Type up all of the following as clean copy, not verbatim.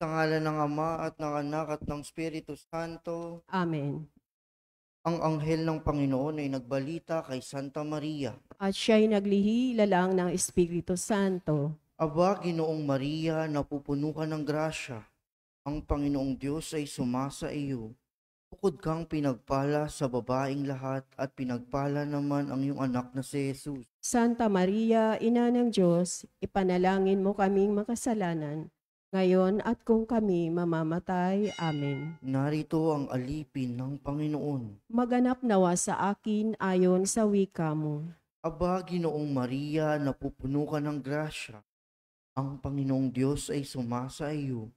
Sa ngalan ng Ama at ng Anak at ng Espiritu Santo, Amen. ang anghel ng Panginoon ay nagbalita kay Santa Maria. At siya'y naglihila-lang ng Espiritu Santo. Aba, Ginoong Maria, napupuno ka ng grasya. Ang Panginoong Diyos ay sumasa iyo. Bukod kang pinagpala sa babaing lahat at pinagpala naman ang iyong anak na si Jesus. Santa Maria, Ina ng Diyos, ipanalangin mo kaming makasalanan, ngayon at kung kami mamamatay. Amen. Narito ang alipin ng Panginoon. Maganap nawa sa akin ayon sa wika mo. Aba, Ginoong Maria, napupuno ka ng grasya. Ang Panginoong Diyos ay sumasa iyo.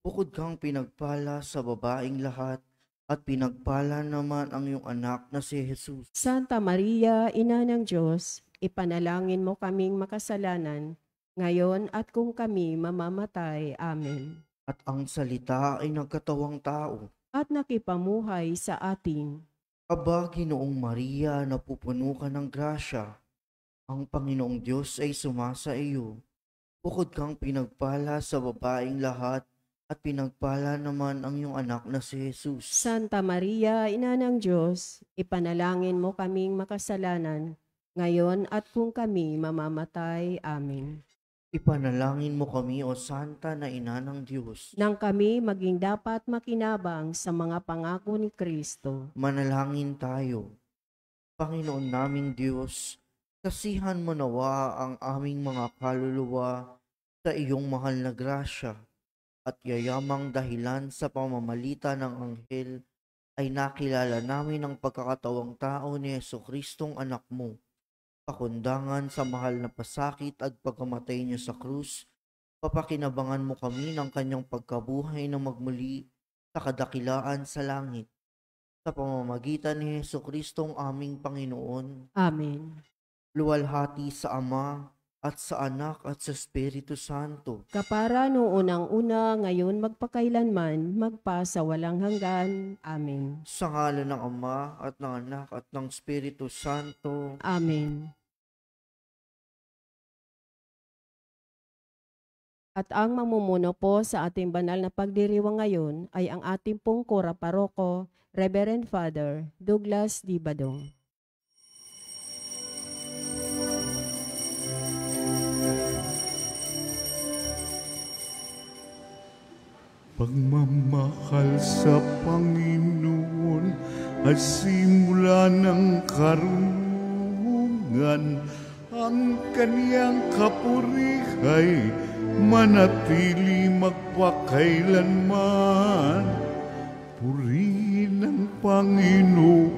Bukod kang pinagpala sa babaing lahat at pinagpala naman ang iyong anak na si Jesus. Santa Maria, Ina ng Diyos, ipanalangin mo kaming makasalanan, ngayon at kung kami mamamatay. Amen. At ang salita ay nagkatawang tao. At nakipamuhay sa atin. Aba, Ginoong Maria, napupuno ka ng grasya. Ang Panginoong Diyos ay sumasa iyo. Bukod kang pinagpala sa babaing lahat at pinagpala naman ang iyong anak na si Jesus. Santa Maria, Ina ng Diyos, ipanalangin mo kaming makasalanan, ngayon at kung kami mamamatay. Amen. Ipanalangin mo kami, O Santa na Ina ng Diyos. Nang kami maging dapat makinabang sa mga pangako ni Kristo. Manalangin tayo. Panginoon naming Diyos, kasihan mo nawa ang aming mga kaluluwa sa iyong mahal na grasya at yayamang dahilan sa pamamagitan ng anghel ay nakilala namin ang pagkakatawang tao ni Jesucristong anak mo. Pakundangan sa mahal na pasakit at pagkamatay niya sa krus, papakinabangan mo kami ng kanyang pagkabuhay na magmuli sa kadakilaan sa langit. Sa pamamagitan ni Jesucristong aming Panginoon, Amen. luwalhati sa Ama at sa Anak at sa Espiritu Santo. Kapara noong unang-una, ngayon magpakailanman, magpa sa walang hanggan. Amen. Sa ngalan ng Ama at ng Anak at ng Espiritu Santo. Amen. At ang mamumuno po sa ating banal na pagdiriwang ngayon ay ang ating pong kora paroko, Reverend Father Douglas D. Badong. Pagmamahal sa Panginoon ay simula ng karunungan. Ang kaniyang kapurihay manatili magpakailanman. Purihin ang Panginoon,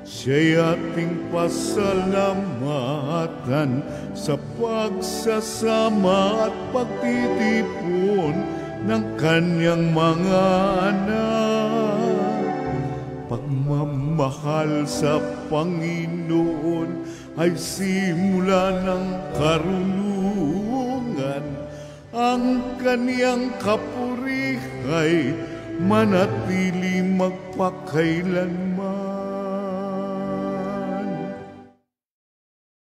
siya'y ating pasalamatan sa pagsasama at pagtitipon ng kanyang mga anak. Pagmamahal sa Panginoon ay simula ng karunungan. Ang kaniyang kapurihay manatili magpakailanman.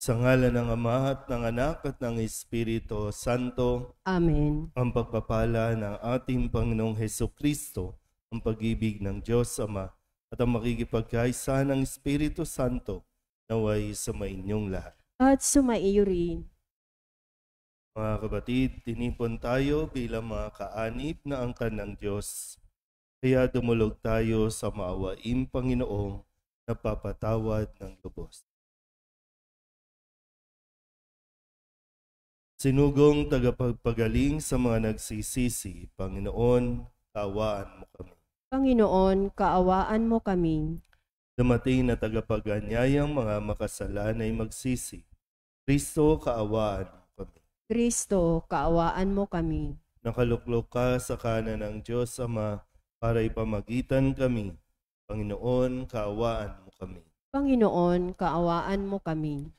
Sa ngalan ng Ama at ng Anak at ng Espiritu Santo. Amen. Ang pagpapala ng ating Panginoong Hesukristo, ang pag-ibig ng Diyos Ama, at ang makikipagkaisa ng Espiritu Santo naway sumainyong lahat. At sumaiyo rin. Mga kapatid, tinipon tayo bilang mga kaanib na angkan ng Diyos. Kaya dumulog tayo sa maawaing Panginoong napapatawad ng lubos. Sinugong tagapagpagaling sa mga nagsisisi, Panginoon, kaawaan mo kami. Panginoon, kaawaan mo kami. Dumating na tagapag-anyayang mga makasalan ay magsisi. Kristo, kaawaan mo kami. Kristo, kaawaan mo kami. Nakaluklok ka sa kanan ng Diyos Ama para ipamagitan kami. Panginoon, kaawaan mo kami. Panginoon, kaawaan mo kami.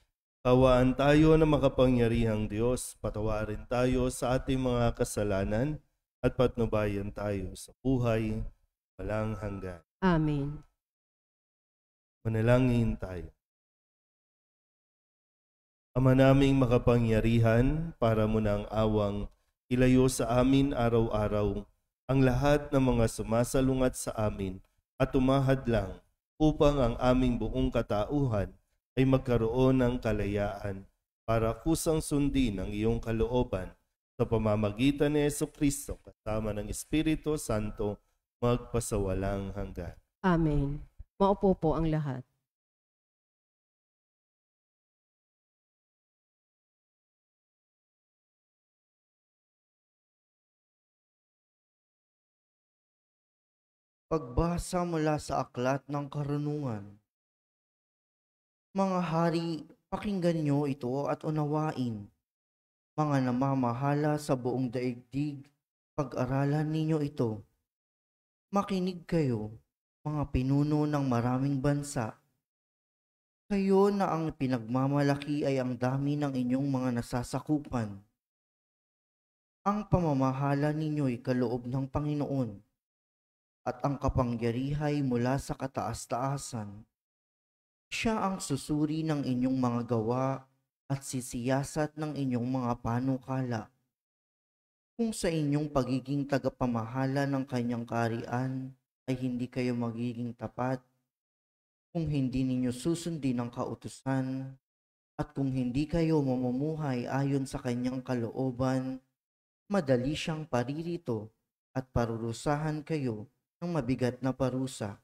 Kaawaan tayo na makapangyarihang Diyos, patawarin tayo sa ating mga kasalanan at patnubayan tayo sa buhay walang hanggan. Amen. Manalangin tayo. Ama naming makapangyarihan, para mo ng awang Ilayo sa amin araw-araw ang lahat ng mga sumasalungat sa amin at umahad lang upang ang aming buong katauhan ay magkaroon ng kalayaan para kusang sundin ang iyong kalooban sa pamamagitan ni Jesucristo kasama ng Espiritu Santo magpasawalang hanggan. Amen. Maupo po ang lahat. Pagbasa mula sa Aklat ng Karunungan. Mga hari, pakinggan niyo ito at unawain. Mga namamahala sa buong daigdig, pag-aralan ninyo ito. Makinig kayo, mga pinuno ng maraming bansa. Kayo na ang pinagmamalaki ay ang dami ng inyong mga nasasakupan. Ang pamamahala ninyo'y kaloob ng Panginoon, at ang kapangyarihay mula sa kataas-taasan. Siya ang susuri ng inyong mga gawa at sisiyasat ng inyong mga panukala. Kung sa inyong pagiging tagapamahala ng kanyang kaharian ay hindi kayo magiging tapat, kung hindi ninyo susundin ang kautusan, at kung hindi kayo mamumuhay ayon sa kanyang kalooban, madali siyang paririto at parurusahan kayo ng mabigat na parusa.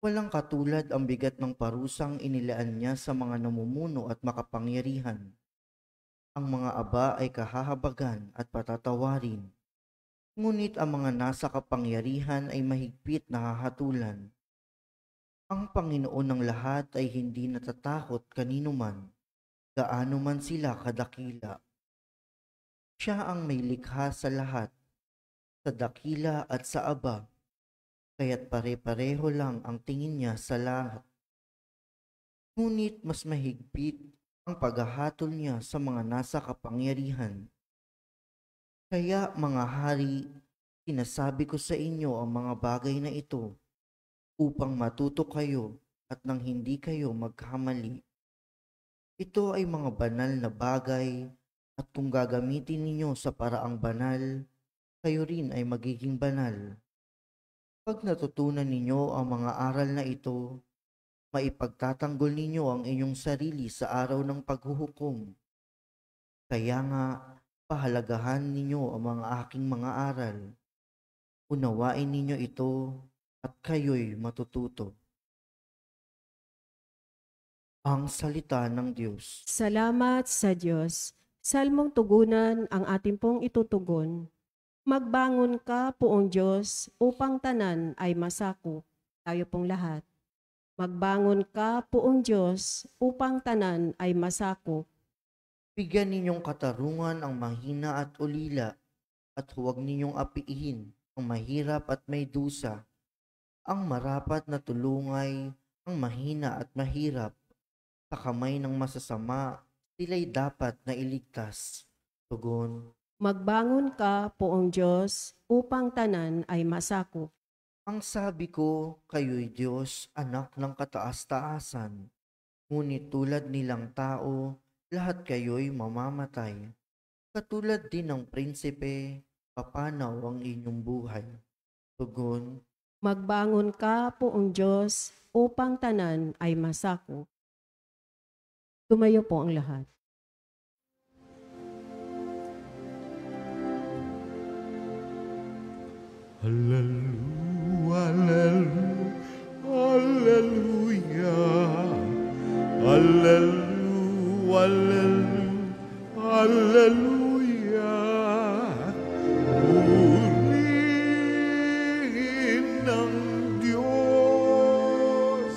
Walang katulad ang bigat ng parusang inilaan niya sa mga namumuno at makapangyarihan. Ang mga aba ay kahahabagan at patatawarin, ngunit ang mga nasa kapangyarihan ay mahigpit na hahatulan. Ang Panginoon ng lahat ay hindi natatakot kanino man, gaano man sila kadakila. Siya ang may likha sa lahat, sa dakila at sa aba, kaya't pare-pareho lang ang tingin niya sa lahat. Ngunit mas mahigpit ang paghahatol niya sa mga nasa kapangyarihan. Kaya mga hari, sinasabi ko sa inyo ang mga bagay na ito upang matuto kayo at nang hindi kayo magkamali. Ito ay mga banal na bagay at kung gagamitin ninyo sa paraang banal, kayo rin ay magiging banal. Pag natutunan ninyo ang mga aral na ito, maipagtatanggol ninyo ang inyong sarili sa araw ng paghuhukom. Kaya nga, pahalagahan ninyo ang mga aking mga aral. Unawain ninyo ito at kayo'y matututo. Ang salita ng Diyos. Salamat sa Diyos. Salmong tugunan ang ating pong itutugon. Magbangon ka, poong Diyos, upang tanan ay masakop. Tayo pong lahat. Magbangon ka, poong Diyos, upang tanan ay masakop. Bigyan ninyong katarungan ang mahina at ulila, at huwag ninyong apiihin ang mahirap at may dusa. Ang marapat na tulungay, ang mahina at mahirap. Sa kamay ng masasama, sila'y dapat na iligtas. Tugon. Magbangon ka, poong Diyos, upang tanan ay masakop. Ang sabi ko, kayo'y Diyos, anak ng kataas-taasan. Ngunit tulad nilang tao, lahat kayo'y mamamatay. Katulad din ng prinsipe, papanaw ang inyong buhay. Tugon. Magbangon ka, poong Diyos, upang tanan ay masakop. Tumayo po ang lahat. Hallelujah, hallelujah, hallelujah, hallelujah. Purihin ng Diyos,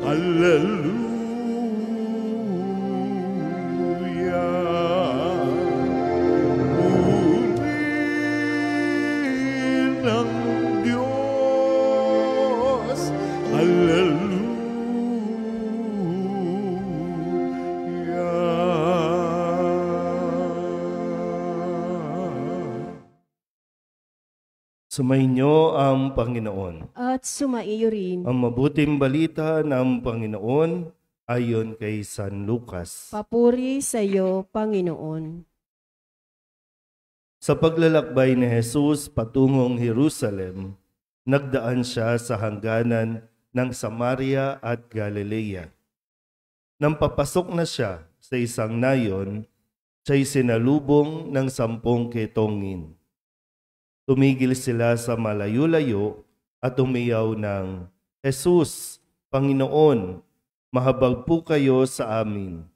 hallelujah. Ng Diyos, hallelujah. Sumainyo ang Panginoon. At sumaiyo rin. Ang mabuting balita ng Panginoon ayon kay San Lucas. Papuri sa iyo, Panginoon. Sa paglalakbay ni Jesus patungong Jerusalem, nagdaan siya sa hangganan ng Samaria at Galilea. Nang papasok na siya sa isang nayon, siya'y sinalubong ng 10 ketongin. Tumigil sila sa malayo-layo at umiyaw ng, "Jesus, Panginoon, mahabag po kayo sa amin."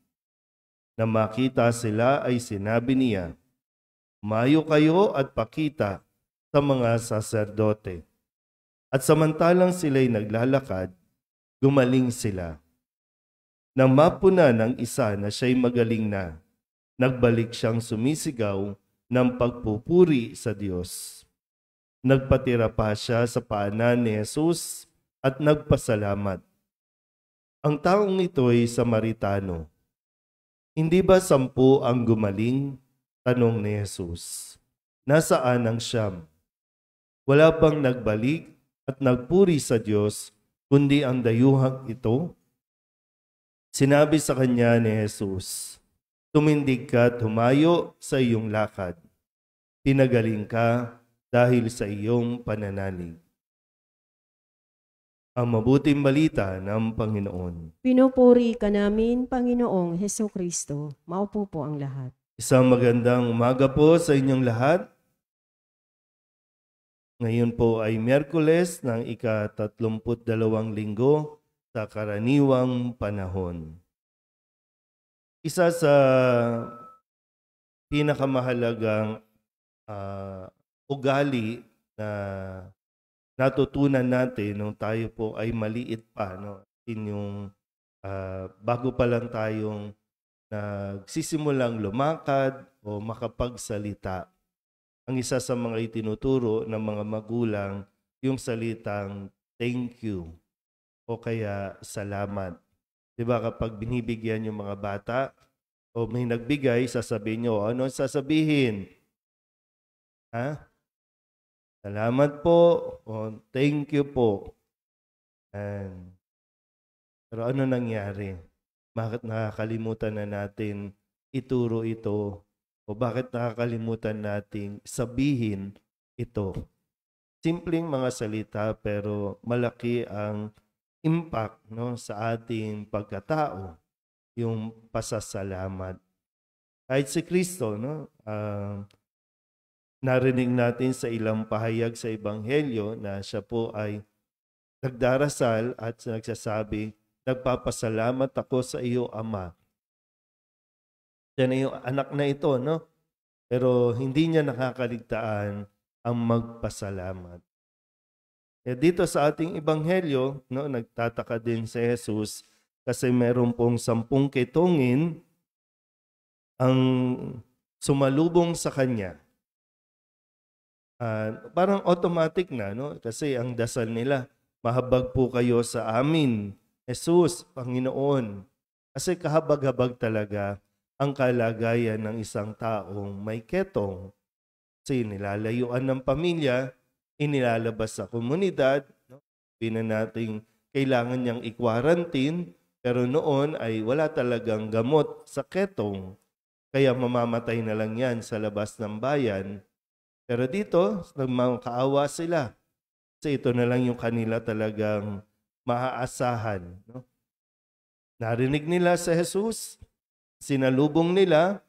Na makita sila ay sinabi niya, "Mayo kayo at pakita sa mga saserdote." At samantalang sila'y naglalakad, gumaling sila. Nang mapuna ng isa na siya'y magaling na, nagbalik siyang sumisigaw ng pagpupuri sa Diyos. Nagpatira pa siya sa paanan ni Jesus at nagpasalamat. Ang taong ito'y Samaritano. Hindi ba 10 ang gumaling? Tanong ni Jesus. Nasaan ang 9? Wala bang nagbalik at nagpuri sa Diyos, kundi ang dayuhang ito? Sinabi sa kanya ni Jesus, "Tumindig ka at humayo sa iyong lakad. Pinagaling ka dahil sa iyong pananalig." Ang mabuting balita ng Panginoon. Pinupuri ka namin, Panginoong Hesukristo. Maupo po ang lahat. Isang magandang umaga po sa inyong lahat. Ngayon po ay Miyerkules ng ika-32 linggo sa karaniwang panahon. Isa sa pinakamahalagang ugali na natutunan natin nung tayo po ay maliit pa, no? Bago pa lang tayong nagsisimulang lumakad o makapagsalita. Ang isa sa mga itinuturo ng mga magulang, yung salitang thank you o kaya salamat. Diba kapag binibigyan yung mga bata o may nagbigay, sasabihin nyo, ano sasabihin? Ha? Salamat po o thank you po. Pero ano nangyari? Bakit nakakalimutan na natin ituro ito? O bakit nakakalimutan nating sabihin ito? Simpleng mga salita pero malaki ang impact, no, sa ating pagkatao, yung pasasalamat. Kahit si Kristo, no, narinig natin sa ilang pahayag sa Ebanghelyo na siya po ay nagdarasal at nagsasabi, "Nagpapasalamat ako sa iyo, Ama." Siya na yung anak na ito, no? Pero hindi niya nakakaligtaan ang magpasalamat. Dito sa ating Ebanghelyo, no, nagtataka din si Jesus kasi meron pong 10 ketongin ang sumalubong sa kanya. Parang automatic na, no? Kasi ang dasal nila, "Mahabag po kayo sa amin, Jesus, Panginoon." Kasi kahabag-habag talaga ang kalagayan ng isang taong may ketong. Kasi nilalayuan ng pamilya, inilalabas sa komunidad, no? Pina nating kailangan niyang i-quarantine, pero noon ay wala talagang gamot sa ketong. Kaya mamamatay na lang yan sa labas ng bayan. Pero dito, nagmakaawa sila. Kasi ito na lang yung kanila talagang maaasahan. No? Narinig nila sa Jesus, sinalubong nila,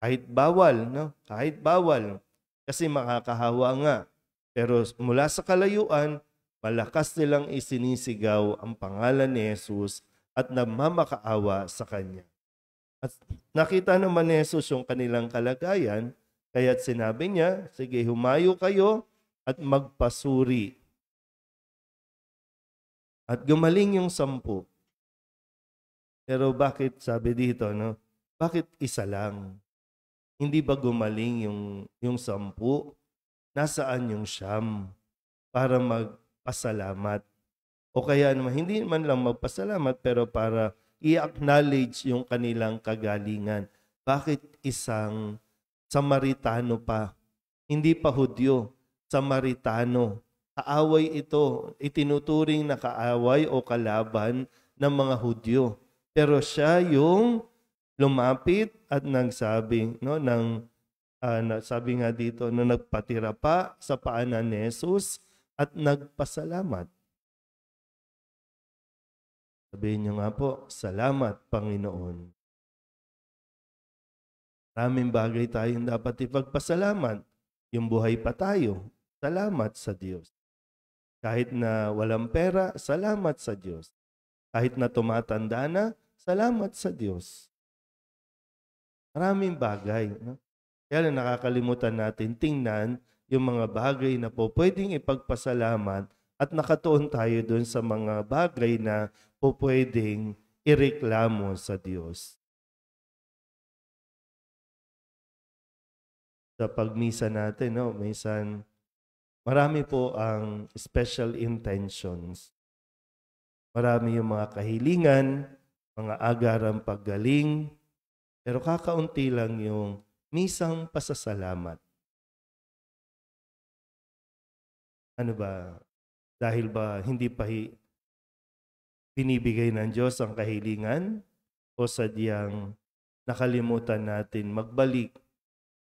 kahit bawal. No? Kahit bawal. Kasi makakahawa nga. Pero mula sa kalayuan, malakas nilang isinisigaw ang pangalan ni Jesus at nagmamakaawa sa Kanya. At nakita naman ni Jesus yung kanilang kalagayan, kaya't sinabi niya, "Sige, humayo kayo at magpasuri." At gumaling yung 10. Pero bakit sabi dito, no? Bakit isa lang? Hindi ba gumaling yung 10? Nasaan yung 9 para magpasalamat? O kaya naman, hindi man lang magpasalamat, pero para i-acknowledge yung kanilang kagalingan. Bakit isang Samaritano pa? Hindi pa Hudyo, Samaritano. Kaaway ito, itinuturing na kaaway o kalaban ng mga Hudyo. Pero siya yung lumapit at nagsabi, no, ng sabi nga dito, na nagpatira pa sa paanan ni Jesus at nagpasalamat. Sabihin niyo nga po, salamat Panginoon. Maraming bagay tayong dapat ipagpasalamat. Yung buhay pa tayo, salamat sa Diyos. Kahit na walang pera, salamat sa Diyos. Kahit na tumatanda na, salamat sa Diyos. Maraming bagay. No? Kaya lang nakakalimutan natin tingnan yung mga bagay na po pwedeng ipagpasalamat at nakatuon tayo dun sa mga bagay na po pwedeng ireklamo sa Diyos. Sa pagmisa natin, no, minsan marami po ang special intentions. Marami yung mga kahilingan, mga agarang paggaling, pero kakaunti lang yung misang pasasalamat. Ano ba? Dahil ba hindi pa binibigay ng Diyos ang kahilingan? O sadyang nakalimutan natin magbalik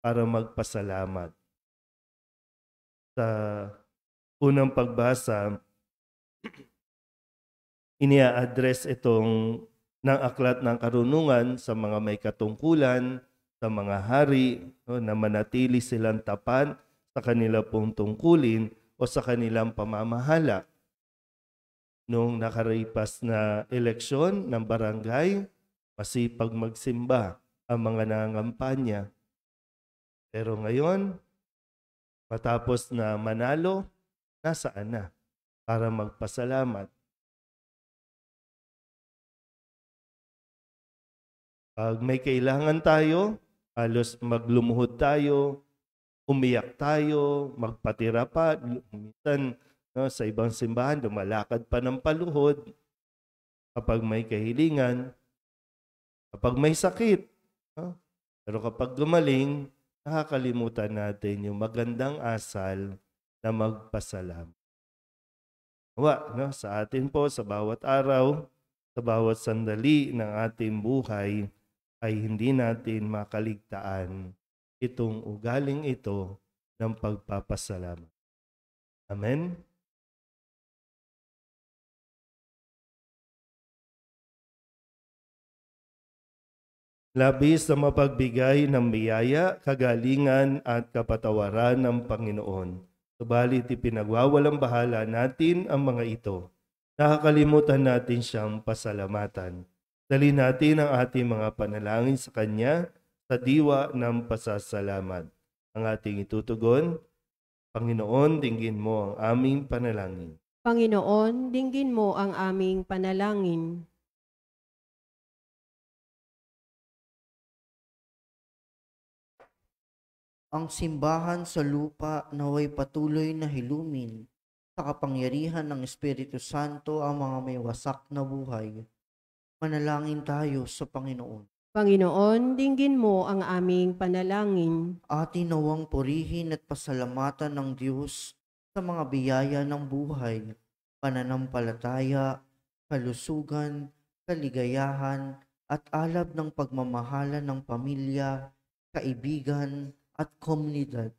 para magpasalamat? Sa unang pagbasa, inia-address itong ng aklat ng karunungan sa mga may katungkulan, sa mga hari, no, na manatili silang tapat sa kanila pong tungkulin o sa kanilang pamamahala. Nung nakaripas na eleksyon ng barangay, masipag magsimba ang mga nangangampanya. Pero ngayon, matapos na manalo, nasaan na para magpasalamat? Pag may kailangan tayo, halos maglumuhod tayo, umiyak tayo, magpatira pa. Minsan, no, sa ibang simbahan, lumalakad pa ng paluhod. Kapag may kahilingan, kapag may sakit. No? Pero kapag gumaling, nakakalimutan natin yung magandang asal na magpasalamat. No? Sa atin po, sa bawat araw, sa bawat sandali ng ating buhay, ay hindi natin makaligtaan itong ugaling ito ng pagpapasalamat. Amen? Labis na mapagbigay ng biyaya, kagalingan at kapatawaran ng Panginoon. Subalit ipinagwawalang bahala natin ang mga ito. Nakakalimutan natin siyang pasalamatan. Dalhin natin ang ating mga panalangin sa Kanya sa diwa ng pasasalamat. Ang ating itutugon, Panginoon, dinggin mo ang aming panalangin. Panginoon, dinggin mo ang aming panalangin. Ang simbahan sa lupa naway patuloy na hilumin sa kapangyarihan ng Espiritu Santo ang mga may wasak na buhay. Manalangin tayo sa Panginoon. Panginoon, dinggin mo ang aming panalangin. Atin nawang purihin at pasalamatan ng Diyos sa mga biyaya ng buhay, pananampalataya, kalusugan, kaligayahan, at alab ng pagmamahala ng pamilya, kaibigan, at komunidad.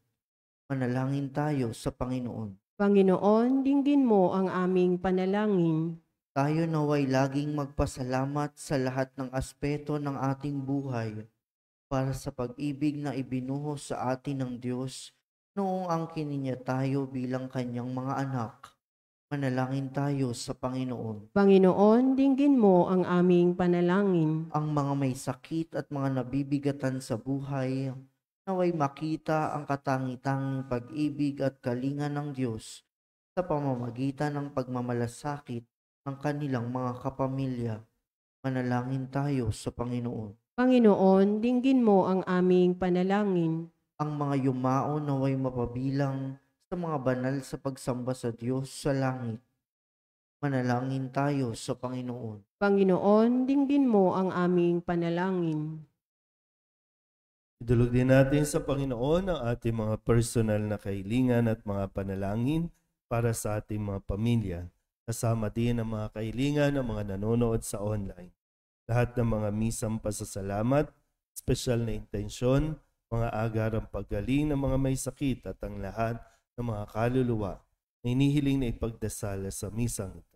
Manalangin tayo sa Panginoon. Panginoon, dinggin mo ang aming panalangin. Tayo naway laging magpasalamat sa lahat ng aspeto ng ating buhay para sa pag-ibig na ibinuhos sa atin ng Diyos noong angkin niya tayo bilang kanyang mga anak. Manalangin tayo sa Panginoon. Panginoon, dinggin mo ang aming panalangin. Ang mga may sakit at mga nabibigatan sa buhay, naway makita ang katangi-tanging pag-ibig at kalinga ng Diyos sa pamamagitan ng pagmamalasakit ng kanilang mga kapamilya. Manalangin tayo sa Panginoon. Panginoon, dinggin mo ang aming panalangin. Ang mga yumao naway mapabilang sa mga banal sa pagsamba sa Diyos sa langit. Manalangin tayo sa Panginoon. Panginoon, dinggin mo ang aming panalangin. Idulog din natin sa Panginoon ang ating mga personal na kahilingan at mga panalangin para sa ating mga pamilya. Kasama din ang mga kahilingan ng mga nanonood sa online. Lahat ng mga misang pasasalamat, special na intensyon, mga agarang paggaling ng mga may sakit at ang lahat ng mga kaluluwa na inihiling na ipagdasal sa misang ito.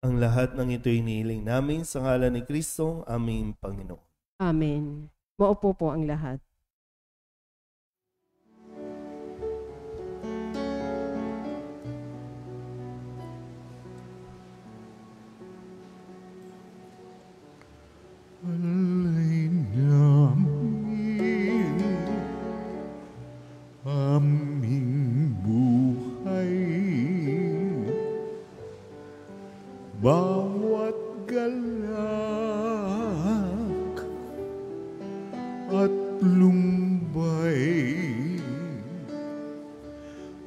Ang lahat ng ito inihiling namin sa ngalan ni Kristong aming Panginoon. Amen. Maupo po ang lahat. Alay namin aming buhay, bawat galak at lumbay,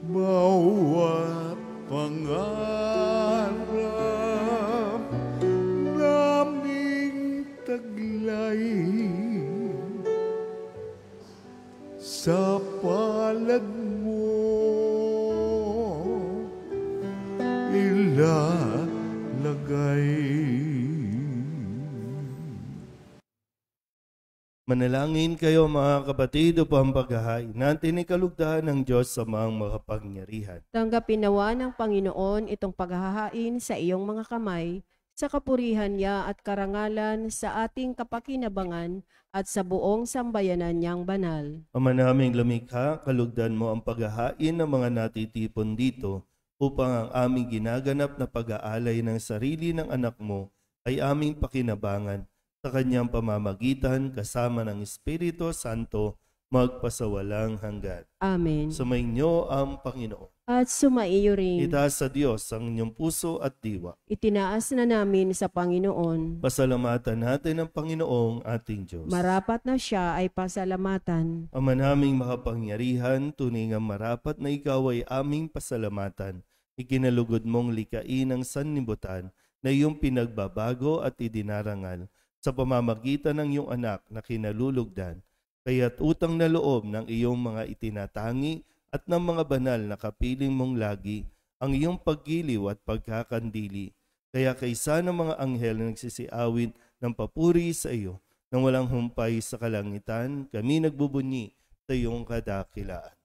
bawat pangarap naming taglay, sa palad mo ilalagay. Manalangin kayo mga kapatid upang paghahain natin ay kalugdahan ng Diyos sa mga makapangyarihan. Tanggapin nawa ng Panginoon itong paghahain sa iyong mga kamay, sa kapurihan niya at karangalan sa ating kapakinabangan at sa buong sambayanan niyang banal. Ama naming lumikha, kalugdan mo ang paghahain ng mga natitipon dito upang ang aming ginaganap na pag-aalay ng sarili ng anak mo ay aming pakinabangan sa kanyang pamamagitan kasama ng Espiritu Santo magpasawalang hanggan. Amen. Sumainyo ang Panginoon. At sumaiyo rin. Itaas sa Diyos ang inyong puso at diwa. Itinaas na namin sa Panginoon. Pasalamatan natin ang Panginoong ating Diyos. Marapat na siya ay pasalamatan. Ama naming makapangyarihan, tunay nga marapat na ikaw ay aming pasalamatan. Ikinalugod mong likain ang sanlibutan na iyong pinagbabago at idinarangal sa pamamagitan ng iyong anak na kinalulugdan. Kaya't utang na loob ng iyong mga itinatangi at ng mga banal na kapiling mong lagi ang iyong paggiliw at pagkakandili. Kaya kaysa ng mga anghel na nagsisiawit ng papuri sa iyo nang walang humpay sa kalangitan, kami nagbubunyi sa iyong kadakilaan.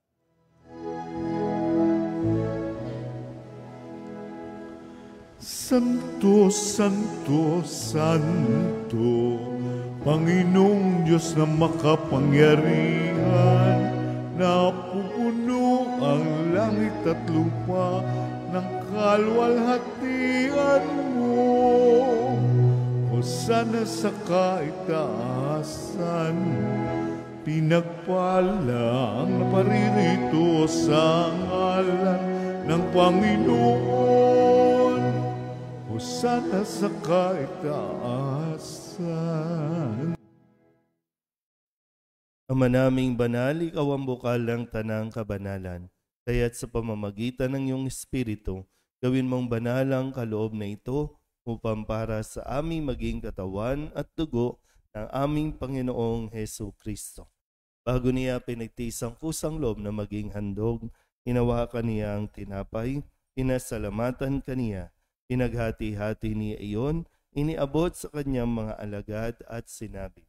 Santo, Santo, Santo, Panginoong Diyos na makapangyarihan, napupuno ang langit at lupa ng kalwalhatian mo. Hosana sa kaitaasan, pinagpala ang naparirito sa ngalan ng Panginoon. Hosana sa kaitaasan. Ama naming banal, ikaw ang bukal ng tanang kabanalan. Kaya't sa pamamagitan ng iyong Espiritu, gawin mong banal ang kaloob na ito upang para sa aming maging katawan at dugo ng aming Panginoong Hesu Kristo. Bago niya pinagtiis ang kusang loob na maging handog, hinawakan niya ang tinapay, pinasalamatan kaniya, pinaghati-hati niya iyon, iniabot sa kanyang mga alagad at sinabi,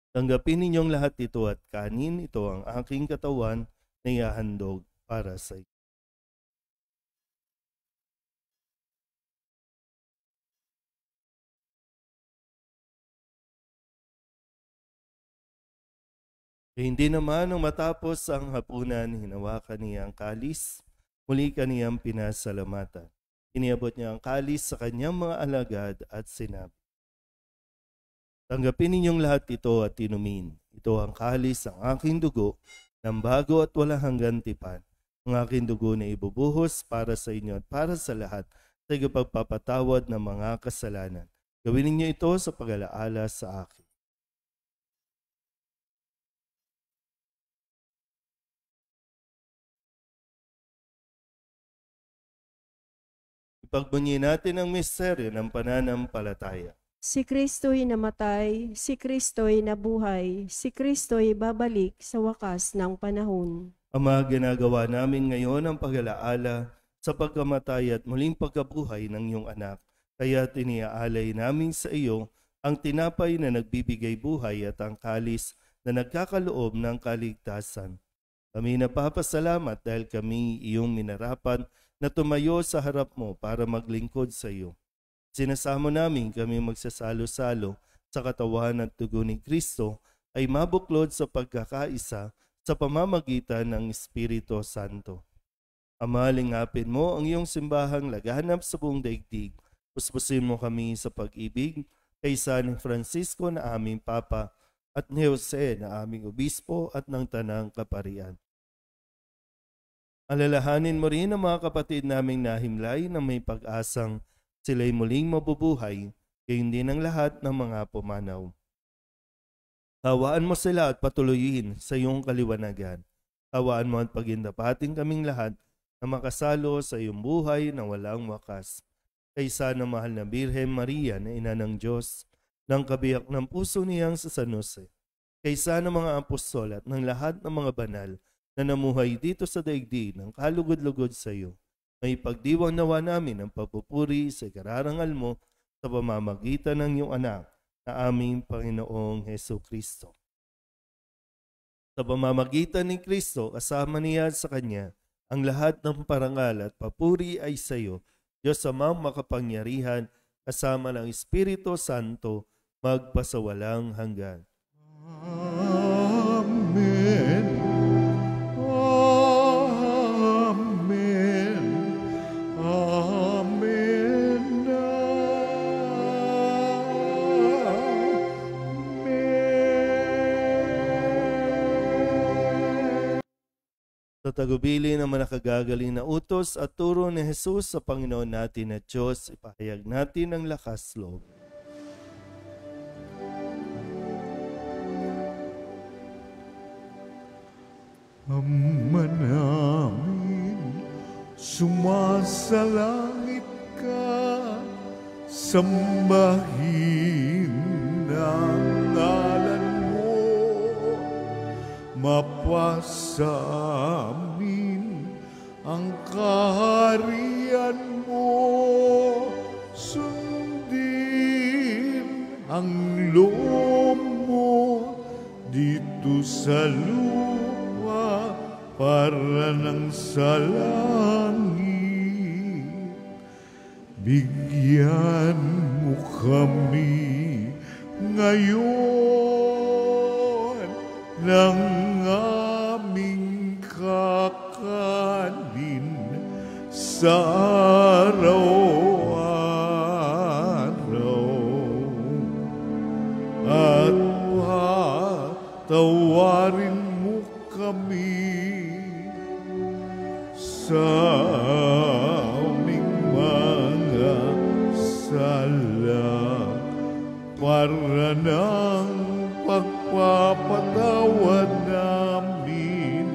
tanggapin ninyong lahat ito at kanin, ito ang aking katawan na ihahandog para sa iyo. Hindi naman nung matapos ang hapunan, hinawakan niya ang kalis, muli kaniyang pinasalamatan. Iniabot niya ang kalis sa kanyang mga alagad at sinabi, tanggapin ninyong lahat ito at inumin. Ito ang kalis ng aking dugo, ng bago at walang hanggang tipan. Ang aking dugo na ibubuhos para sa inyo at para sa lahat sa pagpapatawad ng mga kasalanan. Gawin ninyo ito sa pag-alaala sa akin. Ipagbunyi natin ang misteryo ng pananampalataya. Si Kristo'y namatay, si Kristo'y nabuhay, si Kristo'y babalik sa wakas ng panahon. Ama, ginagawa namin ngayon ang pag-alaala sa pagkamatay at muling pagkabuhay ng iyong anak Kaya iniaalay namin sa iyo ang tinapay na nagbibigay buhay at ang kalis na nagkakaloob ng kaligtasan. Kami napapasalamat dahil kami iyong minarapan na tumayo sa harap mo para maglingkod sa iyo. Sinasamo namin kami magsasalo-salo sa katawan at dugo ni Kristo ay mabuklod sa pagkakaisa sa pamamagitan ng Espiritu Santo. Ama, lingapin mo ang iyong simbahang laganap sa buong daigdig. Puspusin mo kami sa pag-ibig kay San Francisco na aming Papa at ni Jose na aming Obispo at ng Tanang Kaparian. Alalahanin mo rin ang mga kapatid naming nahimlay na may pag-asang sila'y muling mabubuhay, gayon din ang lahat ng mga pumanaw. Hawaan mo sila at patuloyin sa iyong kaliwanagan. Hawaan mo at pagindapating kaming lahat na makasalo sa iyong buhay na walang wakas. Kaysa ng mahal na Birhen Maria na ina ng Diyos, ng kabiyak ng puso niyang sa San Jose, kaysa ng mga apostol at ng lahat ng mga banal na namuhay dito sa daigdig ng kalugod-lugod sa iyo, may pagdiwang nawa namin ang pagpupuri sa kararangal mo sa pamamagitan ng iyong anak na aming Panginoong Heso Kristo. Sa pamamagitan ni Kristo, kasama niya sa Kanya, ang lahat ng parangal at papuri ay sa iyo, Diyos Amang makapangyarihan, kasama ng Espiritu Santo, magpasawalang hanggan. Amen. Amen. Amen. Amen. Sa tagubili ng manakagagaling na utos at turo ni Jesus sa Panginoon natin at Diyos, ipahayag natin ang lakas loob. Ama namin, sumasalangit ka, sambahin ang ngalan mo, mapasa amin ang kaharian mo, sundin ang loob mo dito sa lupa para ng sa langit. Bigyan mo kami ngayon ng aming kakanin sa araw-araw at patawarin mo kami sa aming mga sala para ng pagpapatawad namin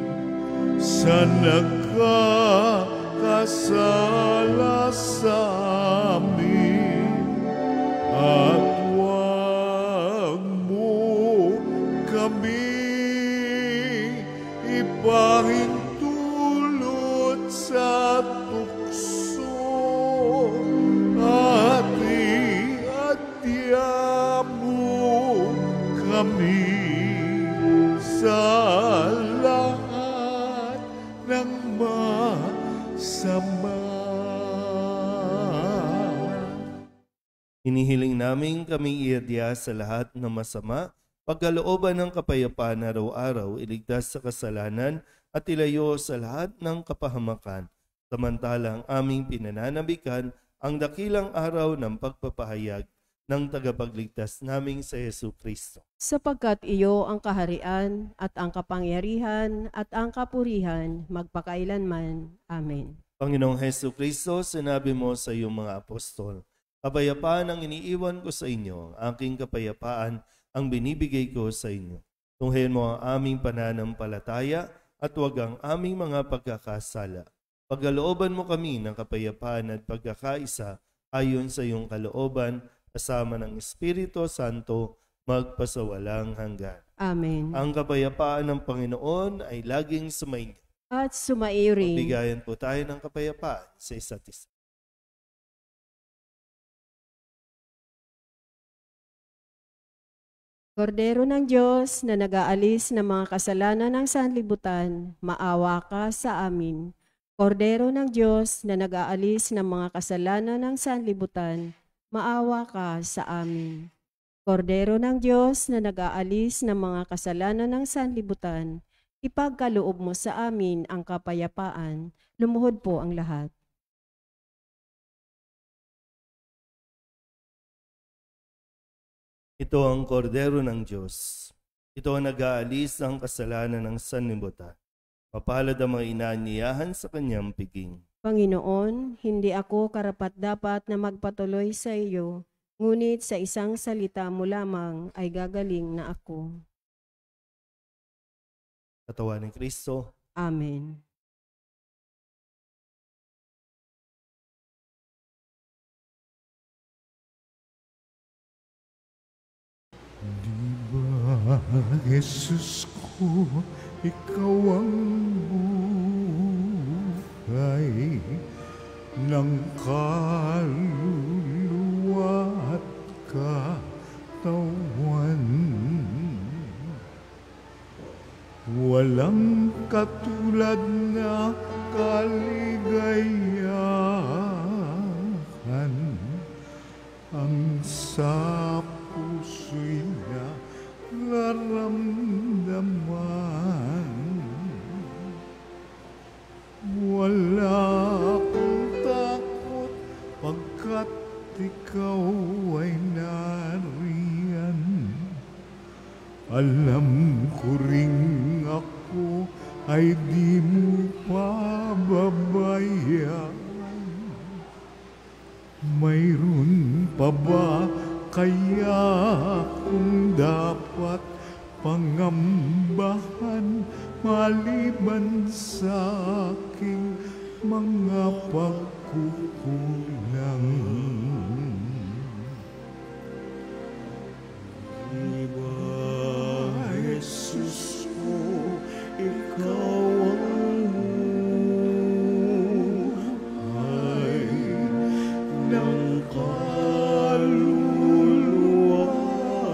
sa nagkakasala sa amin, at huwag mo kami ipahintulot sa tukso, at iadya mo kami sa lahat ng masama. Hinihiling namin kami iadya sa lahat ng masama, pagkalooban ng kapayapaan araw-araw, iligtas sa kasalanan at ilayo sa lahat ng kapahamakan. Samantalang aming pinananabikan ang dakilang araw ng pagpapahayag ng tagapagligtas naming sa Hesu Kristo. Sapagkat iyo ang kaharian at ang kapangyarihan at ang kapurihan magpakailanman. Amen. Panginoong Hesu Kristo, sinabi mo sa iyong mga apostol, kapayapaan ang iniiwan ko sa inyo, ang aking kapayapaan ang binibigay ko sa inyo. Tunghayan mo ang aming pananampalataya at huwag ang aming mga pagkakasala. Pagkalooban mo kami ng kapayapaan at pagkakaisa ayon sa iyong kalooban, kasama ng Espiritu Santo, magpasawalang hanggan. Amen. Ang kapayapaan ng Panginoon ay laging sumainyo. At sumaiyo rin. Bigayan po tayo ng kapayapaan sa isa't isa. Kordero ng Diyos na nag-aalis ng mga kasalanan ng sanlibutan, maawa ka sa amin. Kordero ng Diyos na nag-aalis ng mga kasalanan ng sanlibutan, maawa ka sa amin. Kordero ng Diyos na nag-aalis ng mga kasalanan ng sanlibutan, ipagkaloob mo sa amin ang kapayapaan. Lumuhod po ang lahat. Ito ang kordero ng Diyos. Ito ang nag-aalis ng kasalanan ng sanlibutan. Mapalad ang mga inaanyayahan sa kanyang piging. Panginoon, hindi ako karapat-dapat na magpatuloy sa iyo, ngunit sa isang salita mo lamang ay gagaling na ako. Katawan ni Kristo. Amen. Di ba, Jesus ko, ikaw ang buhay ng kaluluwa at katawan. Walang katulad na kaligayahan ang sa puso'y nararamdaman. Wala akong takot pagkat ikaw ay nariyan. Alam ko ring ako ay di mo pababayaan. Mayroon pa ba kaya kung dapat pangambahan maliban sa aking mga pagkukulang? Di ba, Jesus ko, ikaw ang buhay ng kaluluwa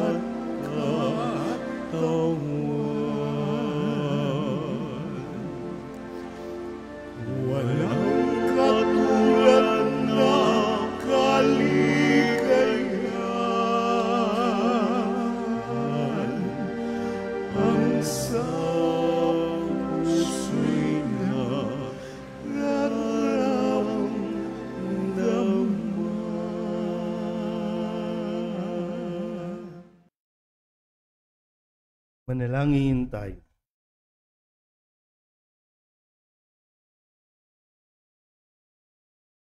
at katawan. Walang katulad na kaligayahan ang sa puso'y nararamdaman. Manalangin tayo.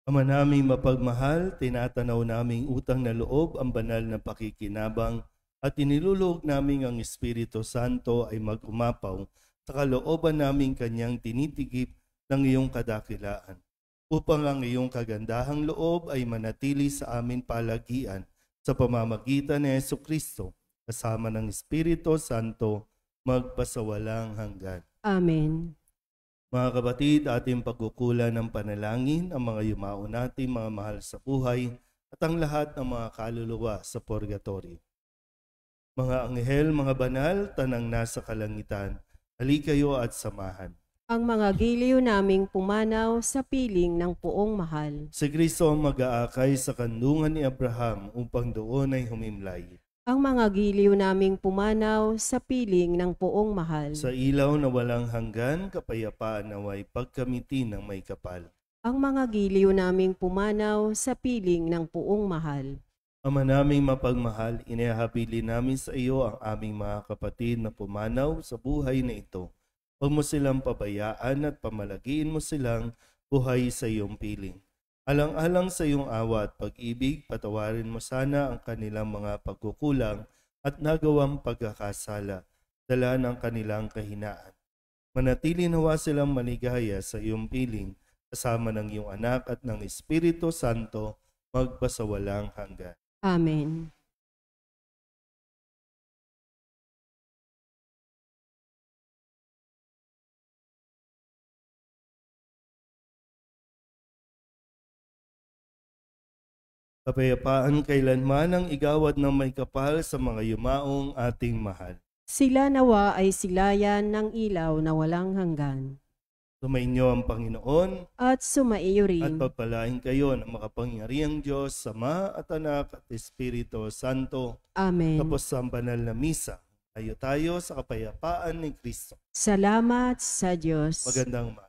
Ama naming mapagmahal, tinatanaw naming utang na loob ang banal na pakikinabang at inilulog naming ang Espiritu Santo ay mag-umapaw sa kalooban naming kanyang tinitigip ng iyong kadakilaan, upang ang iyong kagandahang loob ay manatili sa amin palagian sa pamamagitan ni Jesucristo, kasama ng Espiritu Santo, magpasawalang hanggan. Amen. Mga kapatid, ating pagkukulan ng panalangin ang mga yumao nating mga mahal sa buhay at ang lahat ng mga kaluluwa sa purgatorio. Mga anghel, mga banal, tanang nasa kalangitan, halikayo at samahan. Ang mga giliw naming pumanaw sa piling ng puong mahal. Si Kristo ang mag-aakay sa kandungan ni Abraham upang doon ay humimlay. Ang mga giliw naming pumanaw sa piling ng puong mahal. Sa ilaw na walang hanggan, kapayapaan naway pagkamiti ng may kapal. Ang mga giliw naming pumanaw sa piling ng puong mahal. Ama naming mapagmahal, inihahabilin namin sa iyo ang aming mga kapatid na pumanaw sa buhay na ito. Huwag mo silang pabayaan at pamalagiin mo silang buhay sa iyong piling. Alang-alang sa iyong awa at pag-ibig, patawarin mo sana ang kanilang mga pagkukulang at nagawang pagkakasala, dala ng kanilang kahinaan. Manatili nawa silang maligaya sa iyong piling, kasama ng iyong anak at ng Espiritu Santo, magpasawalang hanggan. Amen. Kapayapaan kailanman ang igawad ng may kapal sa mga yumaong ating mahal. Sila nawa ay silayan ng ilaw na walang hanggan. Sumainyo ang Panginoon At sumaiyo at rin. pagpalain kayo ng makapangyarihang Diyos, Ama at Anak at Espiritu Santo. Amen. Tapos ang banal na misa, tayo sa kapayapaan ni Kristo. Salamat sa Diyos. Magandang umaga.